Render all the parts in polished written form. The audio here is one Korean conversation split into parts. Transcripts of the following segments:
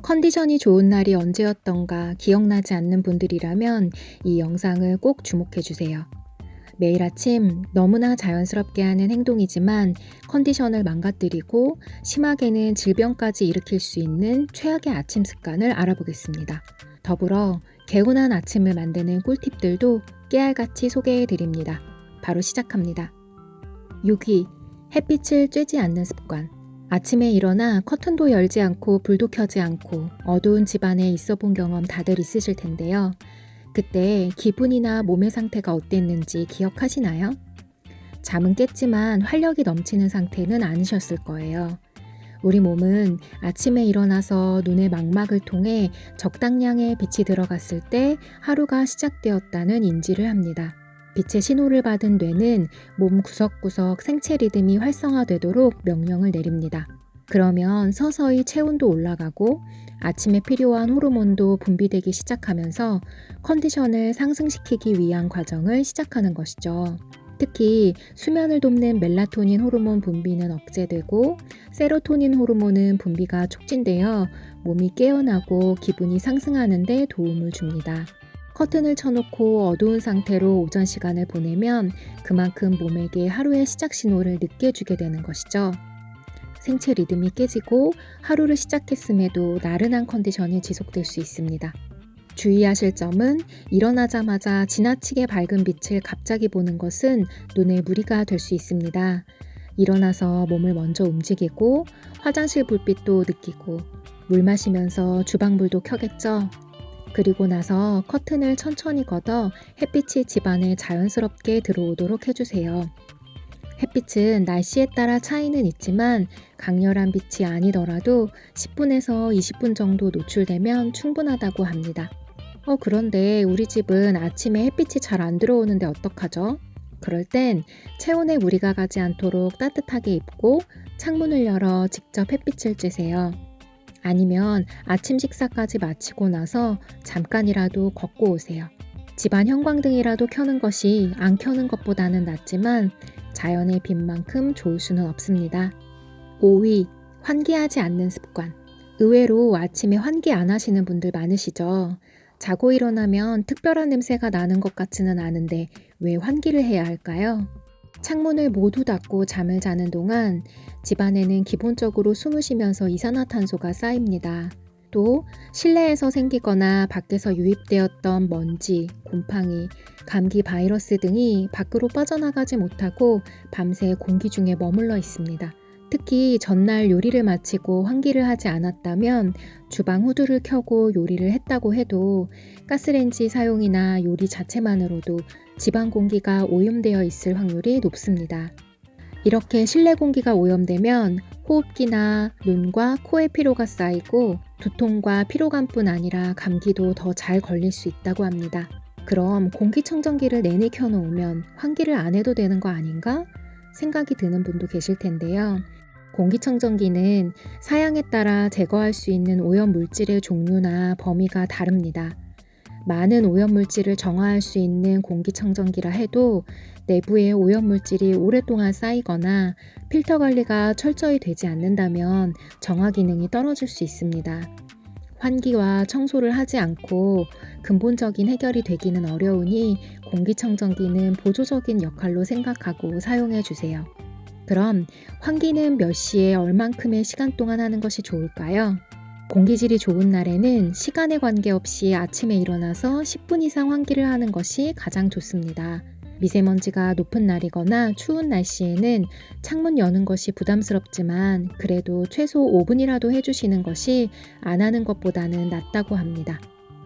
컨디션이 좋은 날이 언제였던가 기억나지 않는 분들이라면 이 영상을 꼭 주목해 주세요. 매일 아침 너무나 자연스럽게 하는 행동이지만 컨디션을 망가뜨리고 심하게는 질병까지 일으킬 수 있는 최악의 아침 습관을 알아보겠습니다. 더불어 개운한 아침을 만드는 꿀팁들도 깨알같이 소개해 드립니다. 바로 시작합니다. 6위, 햇빛을 쬐지 않는 습관. 아침에 일어나 커튼도 열지 않고 불도 켜지 않고 어두운 집안에 있어 본 경험 다들 있으실 텐데요. 그때 기분이나 몸의 상태가 어땠는지 기억하시나요? 잠은 깼지만 활력이 넘치는 상태는 아니셨을 거예요. 우리 몸은 아침에 일어나서 눈의 망막을 통해 적당량의 빛이 들어갔을 때 하루가 시작되었다는 인지를 합니다. 빛의 신호를 받은 뇌는 몸 구석구석 생체 리듬이 활성화되도록 명령을 내립니다. 그러면 서서히 체온도 올라가고 아침에 필요한 호르몬도 분비되기 시작하면서 컨디션을 상승시키기 위한 과정을 시작하는 것이죠. 특히 수면을 돕는 멜라토닌 호르몬 분비는 억제되고 세로토닌 호르몬은 분비가 촉진되어 몸이 깨어나고 기분이 상승하는 데 도움을 줍니다. 커튼을 쳐놓고 어두운 상태로 오전 시간을 보내면 그만큼 몸에게 하루의 시작 신호를 늦게 주게 되는 것이죠. 생체 리듬이 깨지고 하루를 시작했음에도 나른한 컨디션이 지속될 수 있습니다. 주의하실 점은 일어나자마자 지나치게 밝은 빛을 갑자기 보는 것은 눈에 무리가 될 수 있습니다. 일어나서 몸을 먼저 움직이고 화장실 불빛도 느끼고 물 마시면서 주방불도 켜겠죠. 그리고 나서 커튼을 천천히 걷어 햇빛이 집안에 자연스럽게 들어오도록 해주세요. 햇빛은 날씨에 따라 차이는 있지만 강렬한 빛이 아니더라도 10분에서 20분 정도 노출되면 충분하다고 합니다. 그런데 우리 집은 아침에 햇빛이 잘 안 들어오는데 어떡하죠? 그럴 땐 체온에 무리가 가지 않도록 따뜻하게 입고 창문을 열어 직접 햇빛을 쬐세요. 아니면 아침 식사까지 마치고 나서 잠깐이라도 걷고 오세요. 집안 형광등이라도 켜는 것이 안 켜는 것보다는 낫지만 자연의 빛만큼 좋을 수는 없습니다. 5위, 환기하지 않는 습관. 의외로 아침에 환기 안 하시는 분들 많으시죠? 자고 일어나면 특별한 냄새가 나는 것 같지는 않은데 왜 환기를 해야 할까요? 창문을 모두 닫고 잠을 자는 동안 집안에는 기본적으로 숨을 쉬면서 이산화탄소가 쌓입니다. 또 실내에서 생기거나 밖에서 유입되었던 먼지, 곰팡이, 감기 바이러스 등이 밖으로 빠져나가지 못하고 밤새 공기 중에 머물러 있습니다. 특히 전날 요리를 마치고 환기를 하지 않았다면 주방 후드를 켜고 요리를 했다고 해도 가스레인지 사용이나 요리 자체만으로도 집안 공기가 오염되어 있을 확률이 높습니다. 이렇게 실내 공기가 오염되면 호흡기나 눈과 코에 피로가 쌓이고 두통과 피로감뿐 아니라 감기도 더 잘 걸릴 수 있다고 합니다. 그럼 공기청정기를 내내 켜놓으면 환기를 안 해도 되는 거 아닌가? 생각이 드는 분도 계실 텐데요. 공기청정기는 사양에 따라 제거할 수 있는 오염물질의 종류나 범위가 다릅니다. 많은 오염물질을 정화할 수 있는 공기청정기라 해도 내부에 오염물질이 오랫동안 쌓이거나 필터 관리가 철저히 되지 않는다면 정화 기능이 떨어질 수 있습니다. 환기와 청소를 하지 않고 근본적인 해결이 되기는 어려우니 공기청정기는 보조적인 역할로 생각하고 사용해 주세요. 그럼 환기는 몇 시에 얼만큼의 시간 동안 하는 것이 좋을까요? 공기질이 좋은 날에는 시간에 관계없이 아침에 일어나서 10분 이상 환기를 하는 것이 가장 좋습니다. 미세먼지가 높은 날이거나 추운 날씨에는 창문 여는 것이 부담스럽지만 그래도 최소 5분이라도 해주시는 것이 안 하는 것보다는 낫다고 합니다.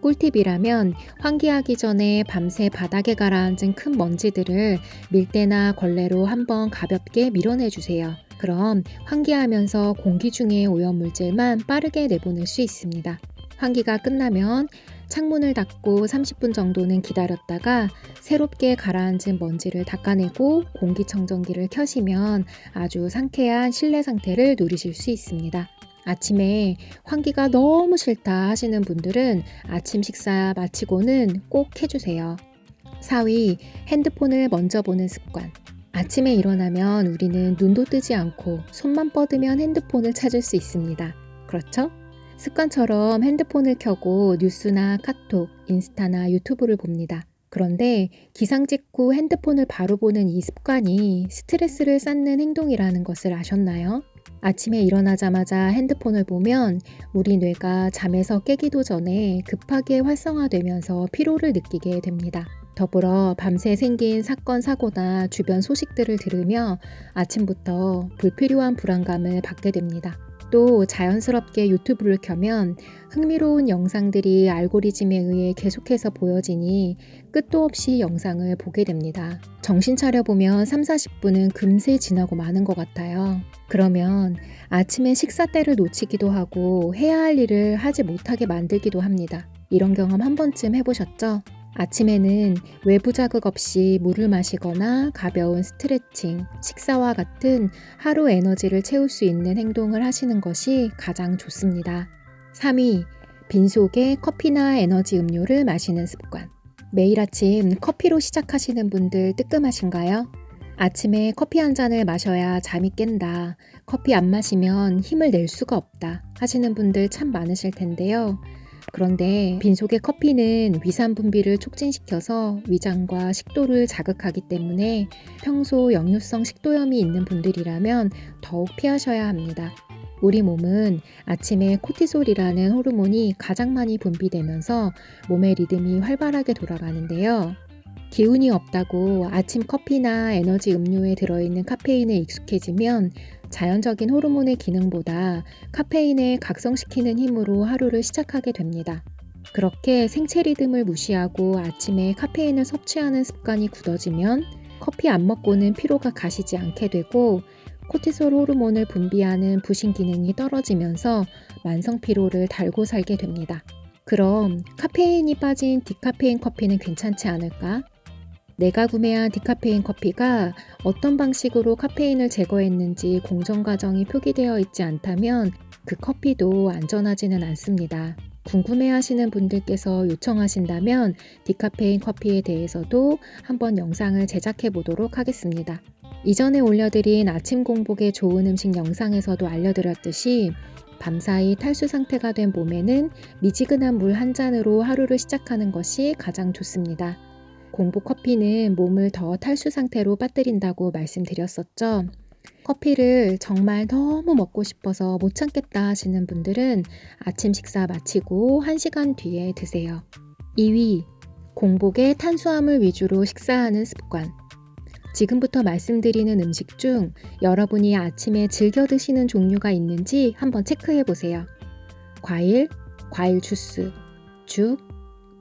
꿀팁이라면 환기하기 전에 밤새 바닥에 가라앉은 큰 먼지들을 밀대나 걸레로 한번 가볍게 밀어내주세요. 그럼 환기하면서 공기 중의 오염물질만 빠르게 내보낼 수 있습니다. 환기가 끝나면 창문을 닫고 30분 정도는 기다렸다가 새롭게 가라앉은 먼지를 닦아내고 공기청정기를 켜시면 아주 상쾌한 실내 상태를 누리실 수 있습니다. 아침에 환기가 너무 싫다 하시는 분들은 아침 식사 마치고는 꼭 해주세요. 4위, 핸드폰을 먼저 보는 습관. 아침에 일어나면 우리는 눈도 뜨지 않고 손만 뻗으면 핸드폰을 찾을 수 있습니다. 그렇죠? 습관처럼 핸드폰을 켜고 뉴스나 카톡, 인스타나 유튜브를 봅니다. 그런데 기상 직후 핸드폰을 바로 보는 이 습관이 스트레스를 쌓는 행동이라는 것을 아셨나요? 아침에 일어나자마자 핸드폰을 보면 우리 뇌가 잠에서 깨기도 전에 급하게 활성화되면서 피로를 느끼게 됩니다. 더불어 밤새 생긴 사건, 사고나 주변 소식들을 들으며 아침부터 불필요한 불안감을 받게 됩니다. 또 자연스럽게 유튜브를 켜면 흥미로운 영상들이 알고리즘에 의해 계속해서 보여지니 끝도 없이 영상을 보게 됩니다. 정신 차려보면 3, 40분은 금세 지나고 마는 것 같아요. 그러면 아침에 식사 때를 놓치기도 하고 해야 할 일을 하지 못하게 만들기도 합니다. 이런 경험 한 번쯤 해보셨죠? 아침에는 외부 자극 없이 물을 마시거나 가벼운 스트레칭, 식사와 같은 하루 에너지를 채울 수 있는 행동을 하시는 것이 가장 좋습니다. 3위, 빈속에 커피나 에너지 음료를 마시는 습관. 매일 아침 커피로 시작하시는 분들 뜨끔하신가요? 아침에 커피 한 잔을 마셔야 잠이 깬다. 커피 안 마시면 힘을 낼 수가 없다. 하시는 분들 참 많으실 텐데요. 그런데 빈속의 커피는 위산 분비를 촉진시켜서 위장과 식도를 자극하기 때문에 평소 역류성 식도염이 있는 분들이라면 더욱 피하셔야 합니다. 우리 몸은 아침에 코티솔이라는 호르몬이 가장 많이 분비되면서 몸의 리듬이 활발하게 돌아가는데요. 기운이 없다고 아침 커피나 에너지 음료에 들어있는 카페인에 익숙해지면 자연적인 호르몬의 기능보다 카페인을 각성시키는 힘으로 하루를 시작하게 됩니다. 그렇게 생체 리듬을 무시하고 아침에 카페인을 섭취하는 습관이 굳어지면 커피 안 먹고는 피로가 가시지 않게 되고 코티솔 호르몬을 분비하는 부신 기능이 떨어지면서 만성 피로를 달고 살게 됩니다. 그럼 카페인이 빠진 디카페인 커피는 괜찮지 않을까? 내가 구매한 디카페인 커피가 어떤 방식으로 카페인을 제거했는지 공정 과정이 표기되어 있지 않다면 그 커피도 안전하지는 않습니다. 궁금해하시는 분들께서 요청하신다면 디카페인 커피에 대해서도 한번 영상을 제작해 보도록 하겠습니다. 이전에 올려드린 아침 공복에 좋은 음식 영상에서도 알려드렸듯이 밤사이 탈수 상태가 된 몸에는 미지근한 물 한 잔으로 하루를 시작하는 것이 가장 좋습니다. 공복 커피는 몸을 더 탈수 상태로 빠뜨린다고 말씀드렸었죠. 커피를 정말 너무 먹고 싶어서 못 참겠다 하시는 분들은 아침 식사 마치고 1시간 뒤에 드세요. 2위, 공복에 탄수화물 위주로 식사하는 습관. 지금부터 말씀드리는 음식 중 여러분이 아침에 즐겨 드시는 종류가 있는지 한번 체크해 보세요. 과일, 과일 주스, 죽,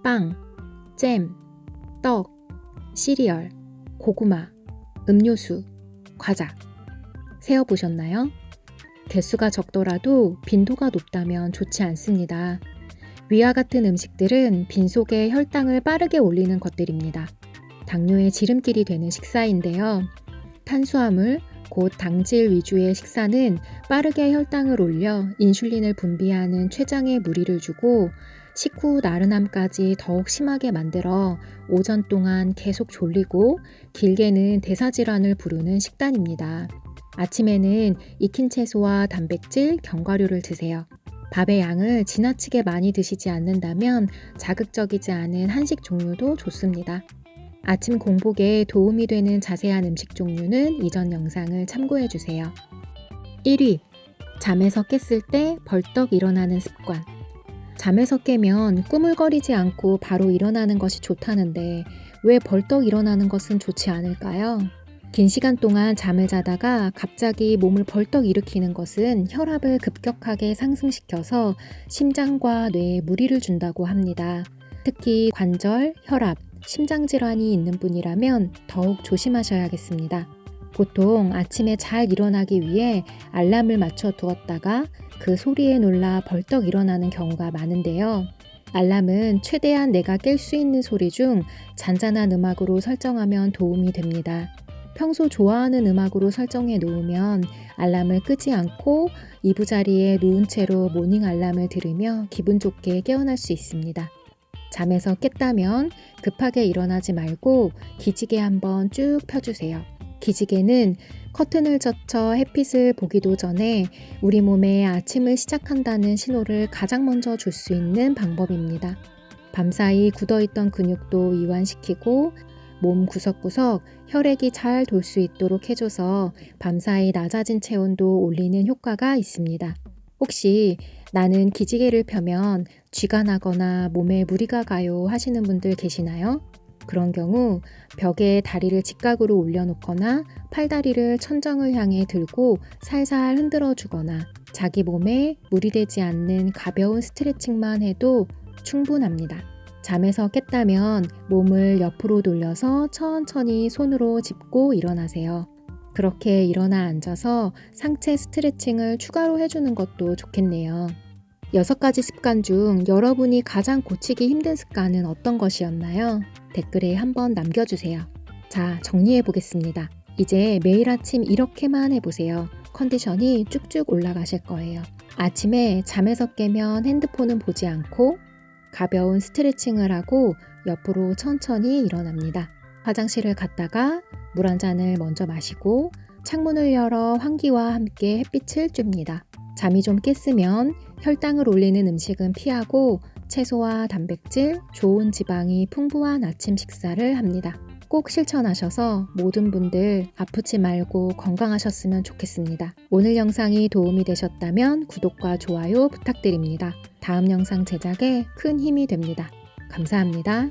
빵, 잼, 떡, 시리얼, 고구마, 음료수, 과자. 세어보셨나요? 개수가 적더라도 빈도가 높다면 좋지 않습니다. 위와 같은 음식들은 빈속에 혈당을 빠르게 올리는 것들입니다. 당뇨의 지름길이 되는 식사인데요. 탄수화물, 곧 당질 위주의 식사는 빠르게 혈당을 올려 인슐린을 분비하는 췌장에 무리를 주고 식후 나른함까지 더욱 심하게 만들어 오전 동안 계속 졸리고 길게는 대사질환을 부르는 식단입니다. 아침에는 익힌 채소와 단백질, 견과류를 드세요. 밥의 양을 지나치게 많이 드시지 않는다면 자극적이지 않은 한식 종류도 좋습니다. 아침 공복에 도움이 되는 자세한 음식 종류는 이전 영상을 참고해 주세요. 1위, 잠에서 깼을 때 벌떡 일어나는 습관. 잠에서 깨면 꾸물거리지 않고 바로 일어나는 것이 좋다는데 왜 벌떡 일어나는 것은 좋지 않을까요? 긴 시간 동안 잠을 자다가 갑자기 몸을 벌떡 일으키는 것은 혈압을 급격하게 상승시켜서 심장과 뇌에 무리를 준다고 합니다. 특히 관절, 혈압, 심장질환이 있는 분이라면 더욱 조심하셔야겠습니다. 보통 아침에 잘 일어나기 위해 알람을 맞춰 두었다가 그 소리에 놀라 벌떡 일어나는 경우가 많은데요. 알람은 최대한 내가 깰 수 있는 소리 중 잔잔한 음악으로 설정하면 도움이 됩니다. 평소 좋아하는 음악으로 설정해 놓으면 알람을 끄지 않고 이부자리에 누운 채로 모닝 알람을 들으며 기분 좋게 깨어날 수 있습니다. 잠에서 깼다면 급하게 일어나지 말고 기지개 한번 쭉 펴주세요. 기지개는 커튼을 젖혀 햇빛을 보기도 전에 우리 몸에 아침을 시작한다는 신호를 가장 먼저 줄 수 있는 방법입니다. 밤사이 굳어있던 근육도 이완시키고 몸 구석구석 혈액이 잘 돌 수 있도록 해줘서 밤사이 낮아진 체온도 올리는 효과가 있습니다. 혹시 나는 기지개를 펴면 쥐가 나거나 몸에 무리가 가요 하시는 분들 계시나요? 그런 경우 벽에 다리를 직각으로 올려놓거나 팔다리를 천정을 향해 들고 살살 흔들어 주거나 자기 몸에 무리되지 않는 가벼운 스트레칭만 해도 충분합니다. 잠에서 깼다면 몸을 옆으로 돌려서 천천히 손으로 짚고 일어나세요. 그렇게 일어나 앉아서 상체 스트레칭을 추가로 해주는 것도 좋겠네요. 6가지 습관 중 여러분이 가장 고치기 힘든 습관은 어떤 것이었나요? 댓글에 한번 남겨주세요. 자, 정리해 보겠습니다. 이제 매일 아침 이렇게만 해보세요. 컨디션이 쭉쭉 올라가실 거예요. 아침에 잠에서 깨면 핸드폰은 보지 않고 가벼운 스트레칭을 하고 옆으로 천천히 일어납니다. 화장실을 갔다가 물 한 잔을 먼저 마시고 창문을 열어 환기와 함께 햇빛을 쫌니다. 잠이 좀 깼으면 혈당을 올리는 음식은 피하고 채소와 단백질, 좋은 지방이 풍부한 아침 식사를 합니다. 꼭 실천하셔서 모든 분들 아프지 말고 건강하셨으면 좋겠습니다. 오늘 영상이 도움이 되셨다면 구독과 좋아요 부탁드립니다. 다음 영상 제작에 큰 힘이 됩니다. 감사합니다.